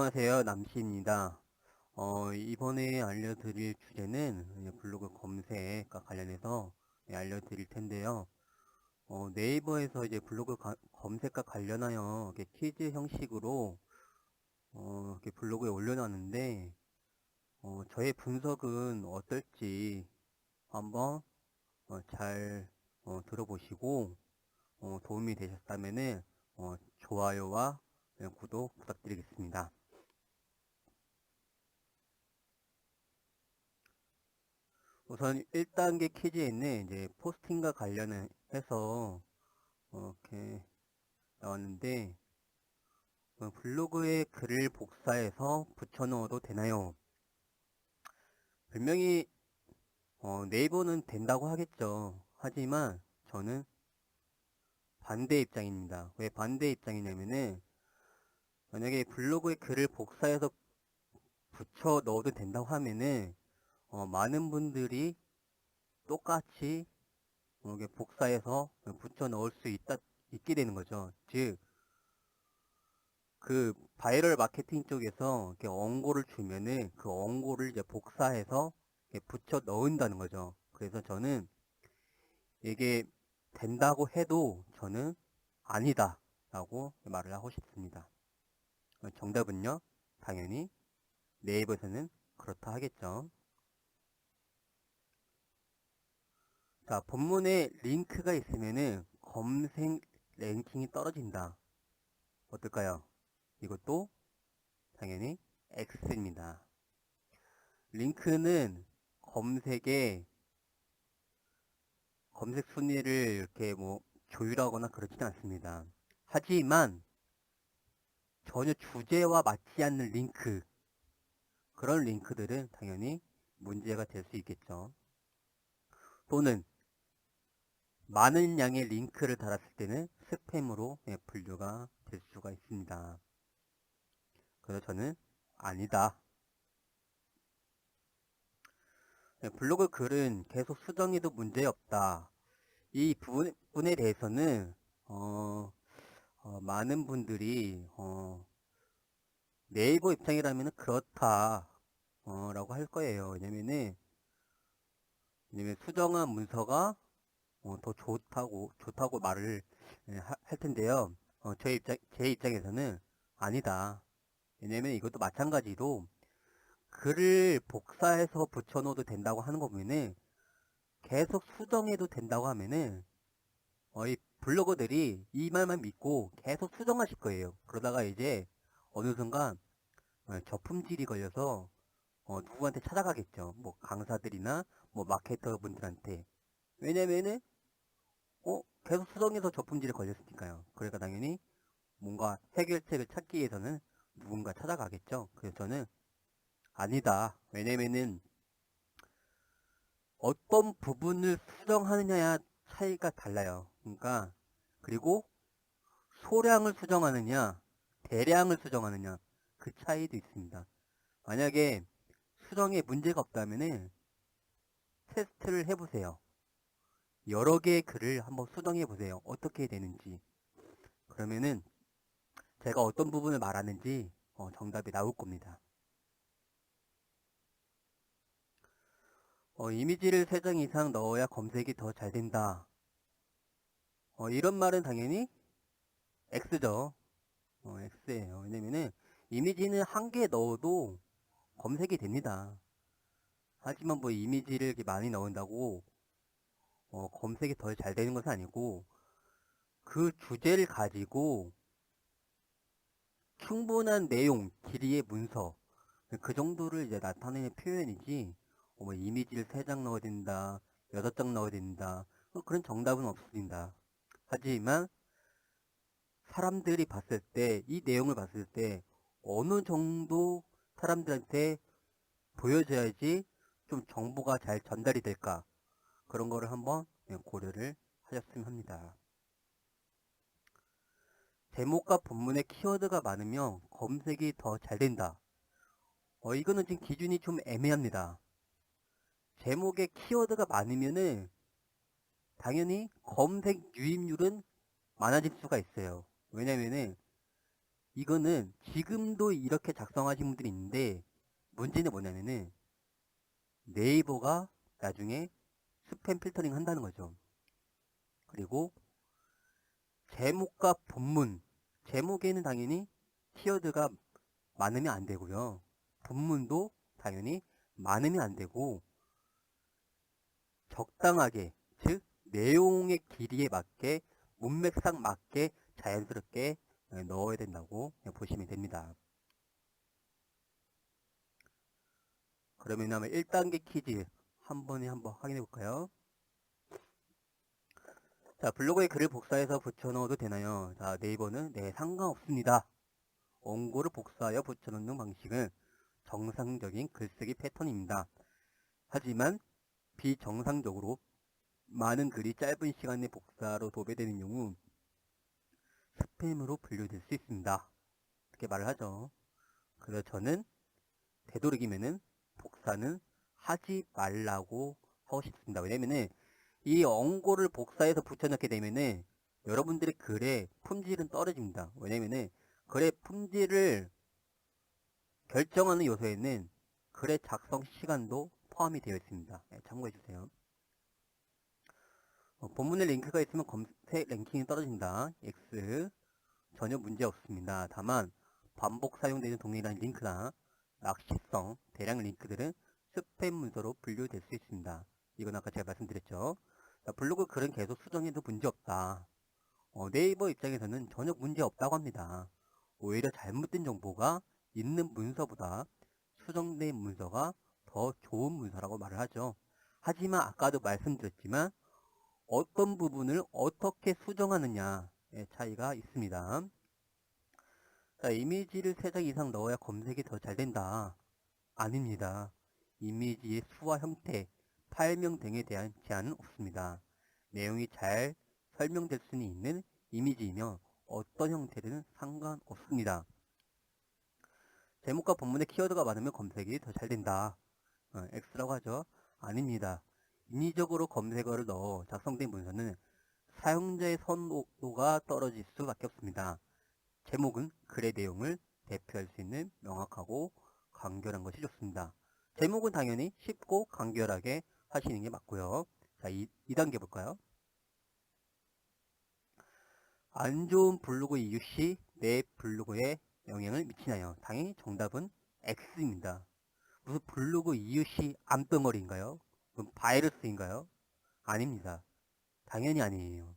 안녕하세요. 남씨입니다. 이번에 알려드릴 주제는 블로그 검색과 관련해서 알려드릴 텐데요. 네이버에서 이제 블로그 검색과 관련하여 이렇게 퀴즈 형식으로 이렇게 블로그에 올려놨는데, 저의 분석은 어떨지 한번 잘 들어보시고 도움이 되셨다면은 좋아요와 구독 부탁드리겠습니다. 우선 1단계 퀴즈에는 이제 포스팅과 관련해서 이렇게 나왔는데, 블로그에 글을 복사해서 붙여 넣어도 되나요? 분명히 네이버는 된다고 하겠죠. 하지만 저는 반대 입장입니다. 왜 반대 입장이냐면은, 만약에 블로그에 글을 복사해서 붙여 넣어도 된다고 하면은 많은 분들이 똑같이 이렇게 복사해서 붙여 넣을 수 있게 되는 거죠. 즉, 그 바이럴 마케팅 쪽에서 이렇게 원고를 주면은 그 원고를 이제 복사해서 이렇게 붙여 넣는다는 거죠. 그래서 저는 이게 된다고 해도 저는 아니다 라고 말을 하고 싶습니다. 정답은요, 당연히 네이버에서는 그렇다 하겠죠. 자, 본문에 링크가 있으면은 검색 랭킹이 떨어진다. 어떨까요? 이것도 당연히 X입니다. 링크는 검색 순위를 이렇게 뭐 조율하거나 그렇지는 않습니다. 하지만 전혀 주제와 맞지 않는 링크, 그런 링크들은 당연히 문제가 될 수 있겠죠. 또는 많은 양의 링크를 달았을 때는 스팸으로 분류가 될 수가 있습니다. 그래서 저는 아니다. 블로그 글은 계속 수정해도 문제없다. 이 부분에 대해서는 많은 분들이 네이버 입장이라면 그렇다 라고 할 거예요. 왜냐면 수정한 문서가 더 좋다고 말을 할 텐데요. 제 입장에서는 아니다. 왜냐면 이것도 마찬가지로 글을 복사해서 붙여넣어도 된다고 하는 거 보면은 계속 수정해도 된다고 하면은 이 블로거들이 이 말만 믿고 계속 수정하실 거예요. 그러다가 이제 어느 순간 저품질이 걸려서 누구한테 찾아가겠죠. 뭐 강사들이나 뭐 마케터 분들한테. 왜냐면은 계속 수정해서 저품질이 걸렸으니까요. 그러니까 당연히 뭔가 해결책을 찾기 위해서는 누군가 찾아가겠죠. 그래서 저는 아니다. 왜냐면은 어떤 부분을 수정하느냐야 차이가 달라요. 그러니까 그리고 소량을 수정하느냐 대량을 수정하느냐 그 차이도 있습니다. 만약에 수정에 문제가 없다면은 테스트를 해보세요. 여러 개의 글을 한번 수정해 보세요. 어떻게 되는지. 그러면은 제가 어떤 부분을 말하는지 정답이 나올 겁니다. 이미지를 3장 이상 넣어야 검색이 더 잘 된다. 이런 말은 당연히 X죠. X예요. 왜냐면은 이미지는 1개 넣어도 검색이 됩니다. 하지만 뭐 이미지를 이렇게 많이 넣는다고 검색이 더 잘 되는 것은 아니고 그 주제를 가지고 충분한 내용, 길이의 문서 그 정도를 이제 나타내는 표현이지 뭐 이미지를 3장 넣어야 된다, 6장 넣어야 된다 그런 정답은 없습니다. 하지만 사람들이 봤을 때, 이 내용을 봤을 때 어느 정도 사람들한테 보여줘야지 좀 정보가 잘 전달이 될까 그런 거를 한번 고려를 하셨으면 합니다. 제목과 본문에 키워드가 많으면 검색이 더 잘 된다. 이거는 지금 기준이 좀 애매합니다. 제목에 키워드가 많으면은 당연히 검색 유입률은 많아질 수가 있어요. 왜냐면은 이거는 지금도 이렇게 작성하신 분들이 있는데, 문제는 뭐냐면은 네이버가 나중에 스팸 필터링 한다는 거죠. 그리고 제목과 본문, 제목에는 당연히 키워드가 많으면 안 되고요. 본문도 당연히 많으면 안 되고, 적당하게, 즉 내용의 길이에 맞게, 문맥상 맞게 자연스럽게 넣어야 된다고 보시면 됩니다. 그러면 한번 1단계 퀴즈 한번 확인해 볼까요? 자, 블로그에 글을 복사해서 붙여넣어도 되나요? 자, 네이버는 네, 상관없습니다. 원고를 복사하여 붙여넣는 방식은 정상적인 글쓰기 패턴입니다. 하지만 비정상적으로 많은 글이 짧은 시간 내 복사로 도배되는 경우 스팸으로 분류될 수 있습니다. 이렇게 말을 하죠. 그래서 저는 되도록이면은 복사는 하지 말라고 하고 싶습니다. 왜냐면은 이 원고를 복사해서 붙여넣게 되면은 여러분들의 글의 품질은 떨어집니다. 왜냐면은 글의 품질을 결정하는 요소에는 글의 작성 시간도 포함이 되어 있습니다. 네, 참고해 주세요. 본문에 링크가 있으면 검색 랭킹이 떨어진다. X 전혀 문제 없습니다. 다만 반복 사용되는 동일한 링크나 낚시성 대량 링크들은 스팸 문서로 분류될 수 있습니다. 이건 아까 제가 말씀드렸죠. 블로그 글은 계속 수정해도 문제없다. 네이버 입장에서는 전혀 문제없다고 합니다. 오히려 잘못된 정보가 있는 문서보다 수정된 문서가 더 좋은 문서라고 말을 하죠. 하지만 아까도 말씀드렸지만 어떤 부분을 어떻게 수정하느냐의 차이가 있습니다. 자, 이미지를 3장 이상 넣어야 검색이 더 잘 된다. 아닙니다. 이미지의 수와 형태, 파일명 등에 대한 제한은 없습니다. 내용이 잘 설명될 수는 있는 이미지이며 어떤 형태든 상관없습니다. 제목과 본문의 키워드가 많으면 검색이 더 잘 된다. X라고 하죠. 아닙니다. 인위적으로 검색어를 넣어 작성된 문서는 사용자의 선호도가 떨어질 수밖에 없습니다. 제목은 글의 내용을 대표할 수 있는 명확하고 간결한 것이 좋습니다. 제목은 당연히 쉽고 간결하게 하시는 게 맞고요. 자, 2단계 볼까요? 안 좋은 블로그 이유 시 내 블로그에 영향을 미치나요? 당연히 정답은 X입니다. 무슨 블로그 이유 시 암덩어리인가요? 그럼 바이러스인가요? 아닙니다. 당연히 아니에요.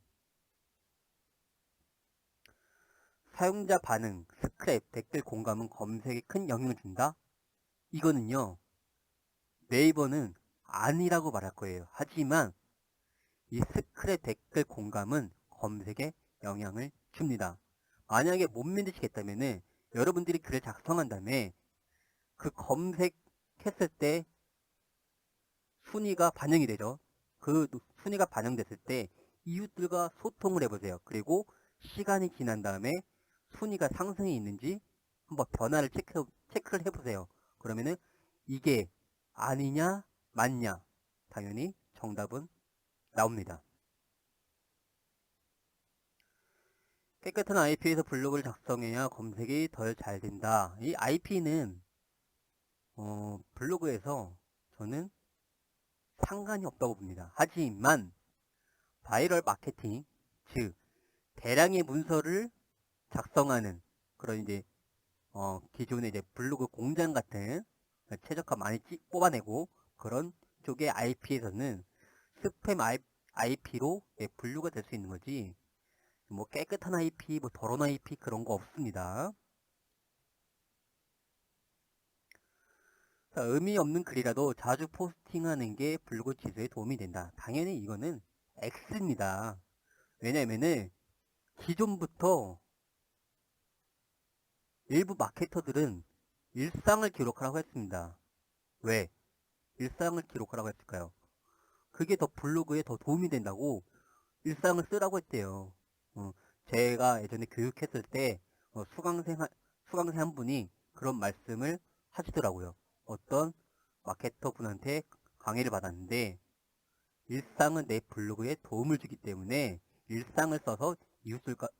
사용자 반응, 스크랩, 댓글 공감은 검색에 큰 영향을 준다? 이거는요, 네이버는 아니라고 말할 거예요. 하지만 이 스크랩 댓글 공감은 검색에 영향을 줍니다. 만약에 못 믿으시겠다면은 여러분들이 글을 작성한 다음에 그 검색했을 때 순위가 반영이 되죠. 그 순위가 반영됐을 때 이웃들과 소통을 해보세요. 그리고 시간이 지난 다음에 순위가 상승이 있는지 한번 변화를 체크를 해보세요. 그러면은 이게 아니냐 맞냐 당연히 정답은 나옵니다. 깨끗한 IP에서 블로그를 작성해야 검색이 덜 잘 된다. 이 IP는 블로그에서 저는 상관이 없다고 봅니다. 하지만 바이럴 마케팅, 즉 대량의 문서를 작성하는 그런 이제 기존의 이제 블로그 공장 같은 최저가 많이 뽑아내고 그런 쪽의 IP에서는 스팸 IP로 분류가 될 수 있는 거지. 뭐 깨끗한 IP, 뭐 더러운 IP 그런 거 없습니다. 자, 의미 없는 글이라도 자주 포스팅하는 게 블로그 지수에 도움이 된다. 당연히 이거는 X입니다. 왜냐면은 기존부터 일부 마케터들은 일상을 기록하라고 했습니다. 왜? 일상을 기록하라고 했을까요? 그게 더 블로그에 더 도움이 된다고 일상을 쓰라고 했대요. 제가 예전에 교육했을 때 수강생 한 분이 그런 말씀을 하시더라고요. 어떤 마케터 분한테 강의를 받았는데 일상은 내 블로그에 도움을 주기 때문에 일상을 써서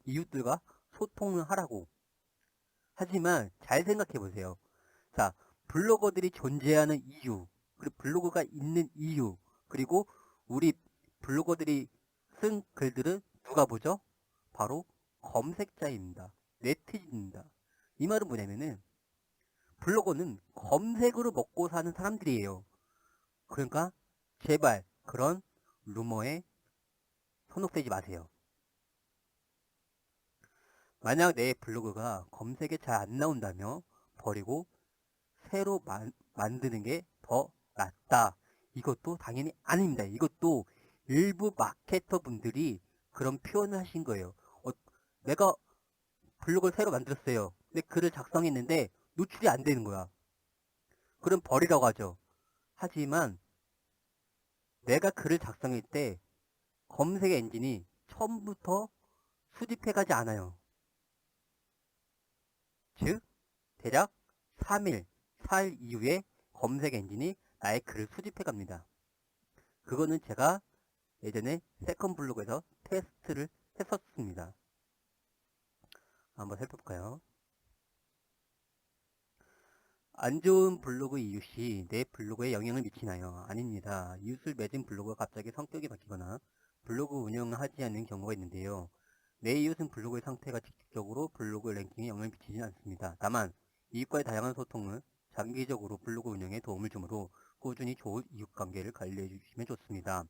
이웃들과 소통을 하라고 하지만 잘 생각해 보세요. 자, 블로거들이 존재하는 이유, 그리고 블로그가 있는 이유, 그리고 우리 블로거들이 쓴 글들은 누가 보죠? 바로 검색자입니다. 네티즌입니다. 이 말은 뭐냐면은 블로거는 검색으로 먹고 사는 사람들이에요. 그러니까 제발 그런 루머에 현혹되지 마세요. 만약 내 블로그가 검색에 잘 안 나온다며 버리고 새로 만드는 게 더 낫다. 이것도 당연히 아닙니다. 이것도 일부 마케터 분들이 그런 표현을 하신 거예요. 내가 블로그를 새로 만들었어요. 근데 글을 작성했는데 노출이 안 되는 거야. 그럼 버리라고 하죠. 하지만 내가 글을 작성할 때 검색 엔진이 처음부터 수집해가지 않아요. 즉 대략 3일, 4일 이후에 검색 엔진이 나의 글을 수집해 갑니다. 그거는 제가 예전에 세컨 블로그에서 테스트를 했었습니다. 한번 살펴볼까요? 안 좋은 블로그 이웃이 내 블로그에 영향을 미치나요? 아닙니다. 이웃을 맺은 블로그가 갑자기 성격이 바뀌거나 블로그 운영을 하지 않는 경우가 있는데요. 내 이웃은 블로그의 상태가 직접적으로 블로그 랭킹에 영향을 미치지는 않습니다. 다만 이웃과의 다양한 소통은 장기적으로 블로그 운영에 도움을 주므로 꾸준히 좋은 이웃관계를 관리해 주시면 좋습니다.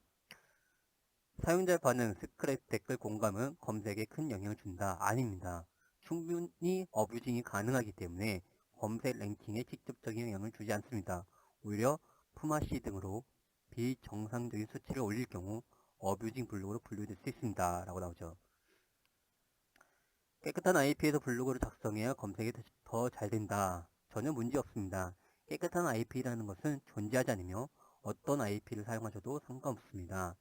사용자 반응, 스크랩, 댓글, 공감은 검색에 큰 영향을 준다? 아닙니다. 충분히 어뷰징이 가능하기 때문에 검색 랭킹에 직접적인 영향을 주지 않습니다. 오히려 품앗이 등으로 비정상적인 수치를 올릴 경우 어뷰징 블로그로 분류될 수 있습니다. 라고 나오죠. 깨끗한 IP에서 블로그를 작성해야 검색이 더 잘 된다. 전혀 문제 없습니다. 깨끗한 IP라는 것은 존재하지 않으며 어떤 IP를 사용하셔도 상관없습니다.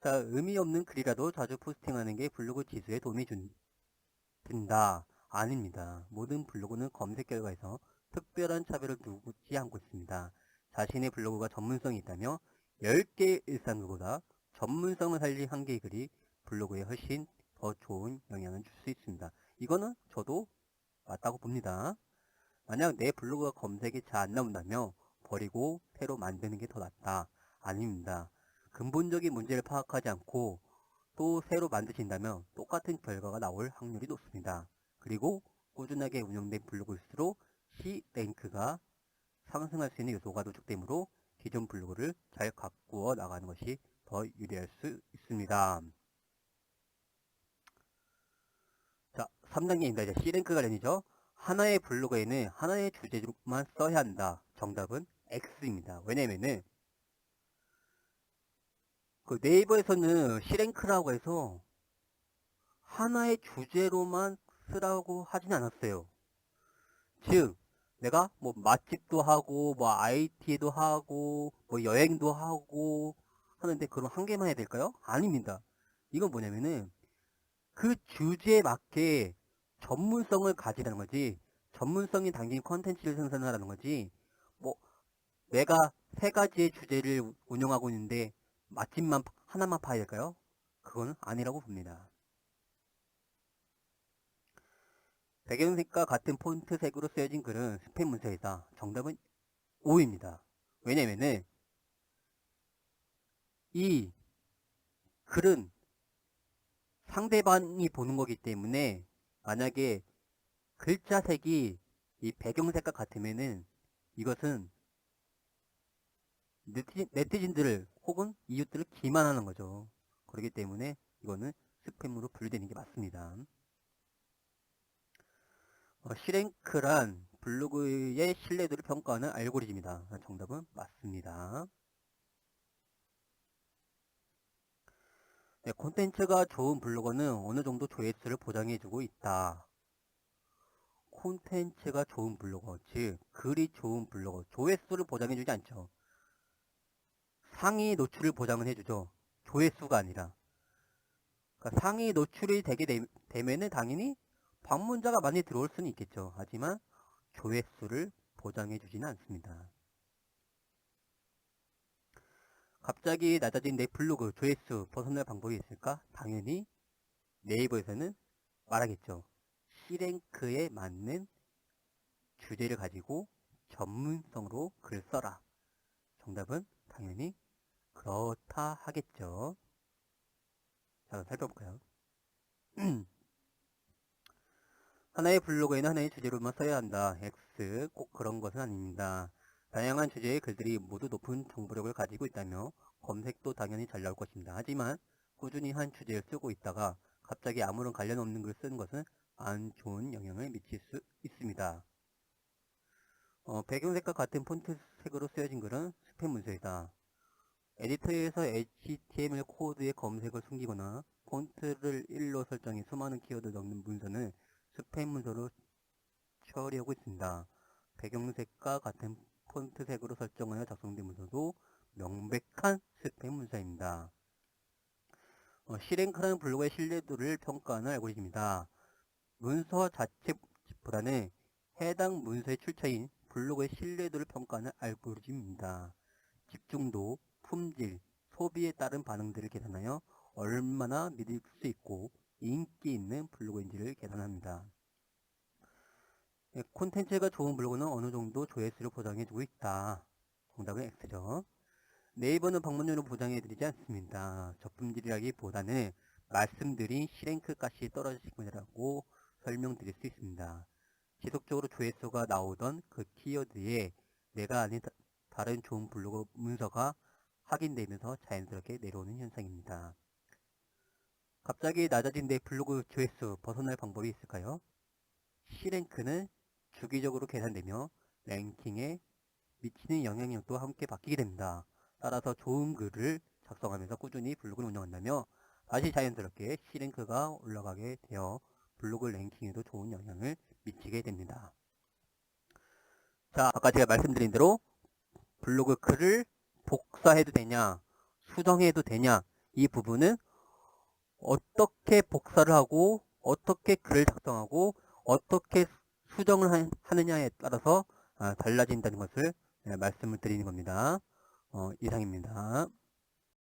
자, 의미 없는 글이라도 자주 포스팅하는 게 블로그 지수에 도움이 된다. 아닙니다. 모든 블로그는 검색 결과에서 특별한 차별을 두지 않고 있습니다. 자신의 블로그가 전문성이 있다며 10개의 일상글보다 전문성을 살린 1개의 글이 블로그에 훨씬 더 좋은 영향을 줄 수 있습니다. 이거는 저도 맞다고 봅니다. 만약 내 블로그가 검색이 잘 안 나온다며 버리고 새로 만드는 게 더 낫다. 아닙니다. 근본적인 문제를 파악하지 않고 또 새로 만드신다면 똑같은 결과가 나올 확률이 높습니다. 그리고 꾸준하게 운영된 블로그일수록 C랭크가 상승할 수 있는 요소가 누적되므로 기존 블로그를 잘 가꾸어 나가는 것이 더 유리할 수 있습니다. 자, 3단계입니다. 이제 C랭크가 아니죠. 하나의 블로그에는 하나의 주제로만 써야 한다. 정답은 X입니다. 왜냐면은 그 네이버에서는 C랭크라고 해서 하나의 주제로만 쓰라고 하진 않았어요. 즉 내가 뭐 맛집도 하고 뭐 IT도 하고 뭐 여행도 하고 하는데 그럼 한 개만 해야 될까요? 아닙니다. 이건 뭐냐면은 그 주제에 맞게 전문성을 가지라는 거지, 전문성이 담긴 컨텐츠를 생산하라는 거지, 뭐 내가 3가지의 주제를 운영하고 있는데 맛집만 하나만 파야 될까요? 그건 아니라고 봅니다. 배경색과 같은 폰트색으로 쓰여진 글은 스팸 문서이다. 정답은 O입니다. 왜냐면은 이 글은 상대방이 보는 거기 때문에 만약에 글자색이 이 배경색과 같으면은 이것은 네티즌들을 혹은 이웃들을 기만하는 거죠. 그렇기 때문에 이거는 스팸으로 분류되는 게 맞습니다. C랭크란 블로그의 신뢰도를 평가하는 알고리즘이다. 정답은 맞습니다. 네, 콘텐츠가 좋은 블로거는 어느 정도 조회수를 보장해주고 있다. 콘텐츠가 좋은 블로거, 즉 글이 좋은 블로거, 조회수를 보장해주지 않죠. 상위 노출을 보장은 해주죠. 조회수가 아니라. 그러니까 상위 노출이 되면은 당연히 방문자가 많이 들어올 수는 있겠죠. 하지만 조회수를 보장해주지는 않습니다. 갑자기 낮아진 내 블로그 조회수 벗어날 방법이 있을까? 당연히 네이버에서는 말하겠죠. C랭크에 맞는 주제를 가지고 전문성으로 글을 써라. 정답은 당연히 그렇다 하겠죠. 자, 살펴볼까요? 하나의 블로그에는 하나의 주제로만 써야 한다. X, 꼭 그런 것은 아닙니다. 다양한 주제의 글들이 모두 높은 정보력을 가지고 있다며 검색도 당연히 잘 나올 것입니다. 하지만 꾸준히 한 주제를 쓰고 있다가 갑자기 아무런 관련 없는 글을 쓰는 것은 안 좋은 영향을 미칠 수 있습니다. 배경색과 같은 폰트 색으로 쓰여진 글은 스팸 문서이다. 에디터에서 HTML 코드의 검색을 숨기거나 폰트를 1로 설정해 수많은 키워드를 넣는 문서는 스팸 문서로 처리하고 있습니다. 배경색과 같은 폰트색으로 설정하여 작성된 문서도 명백한 스팸 문서입니다. C랭크라는 블로그의 신뢰도를 평가하는 알고리즘입니다. 문서 자체보다는 해당 문서의 출처인 블로그의 신뢰도를 평가하는 알고리즘입니다. 집중도, 품질, 소비에 따른 반응들을 계산하여 얼마나 믿을 수 있고 인기 있는 블로그인지를 계산합니다. 콘텐츠가 좋은 블로그는 어느 정도 조회수를 보장해주고 있다. 정답은 X죠. 네이버는 방문료를 보장해드리지 않습니다. 저품질이라기보다는 말씀드린 C랭크 값이 떨어지신 것이라고 설명드릴 수 있습니다. 지속적으로 조회수가 나오던 그 키워드에 내가 아닌 다른 좋은 블로그 문서가 확인되면서 자연스럽게 내려오는 현상입니다. 갑자기 낮아진 내 블로그 조회수 벗어날 방법이 있을까요? C랭크는 주기적으로 계산되며 랭킹에 미치는 영향력도 함께 바뀌게 됩니다. 따라서 좋은 글을 작성하면서 꾸준히 블로그를 운영한다며 다시 자연스럽게 C랭크가 올라가게 되어 블로그 랭킹에도 좋은 영향을 미치게 됩니다. 자, 아까 제가 말씀드린 대로 블로그 글을 복사해도 되냐, 수정해도 되냐, 이 부분은 어떻게 복사를 하고 어떻게 글을 작성하고 어떻게 수정을 하느냐에 따라서 달라진다는 것을 말씀을 드리는 겁니다. 이상입니다.